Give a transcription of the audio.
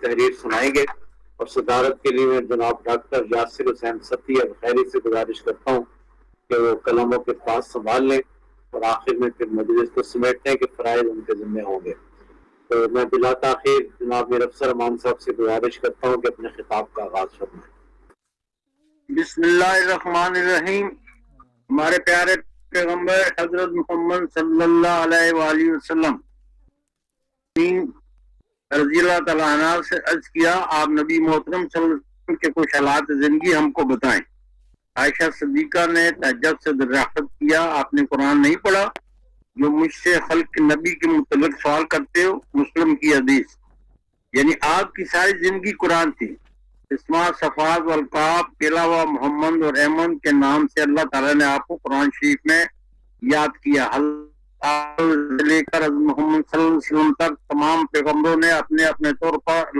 تحریر سنائیں گے، اور صدارت کے لیے میں جناب ڈاکٹر یاسر حسین ستی اب خیری سے گزارش کرتا ہوں کہ وہ قلم و کتاب سنبھال لیں اور آخر میں پھر مجلس کو سمیٹنے کے فرائض ان کے ذمہ ہوں گے۔ تو میں بلا تاخیر جناب میر افسر امان صاحب سے گزارش کرتا ہوں کہ اپنے خطاب کا آغاز فرمائیں۔ بسم اللہ الرحمن الرحیم۔ ہمارے پیارے پیغمبر حضرت محمد صلی اللہ علیہ وآلہ وسلم رضی اللہ تعالیٰ عنہ سے عرض کیا، آپ نبی محترم صلی اللہ علیہ وسلم کے کچھ حالات زندگی ہم کو بتائیں۔ عائشہ صدیقہ نے تعجب سے دریافت کیا، آپ نے قرآن نہیں پڑھا جو مجھ سے خلق نبی کے متعلق سوال کرتے ہو؟ مسلم کی حدیث۔ یعنی آپ کی ساری زندگی قرآن تھی۔ اسماء، صفات والقاب کے علاوہ محمد اور احمد کے نام سے اللہ تعالیٰ نے آپ کو قرآن شریف میں یاد کیا۔ لے کر محمد صلی اللہ علیہ وسلم تک تمام پیغمبروں نے اپنے اپنے طور پر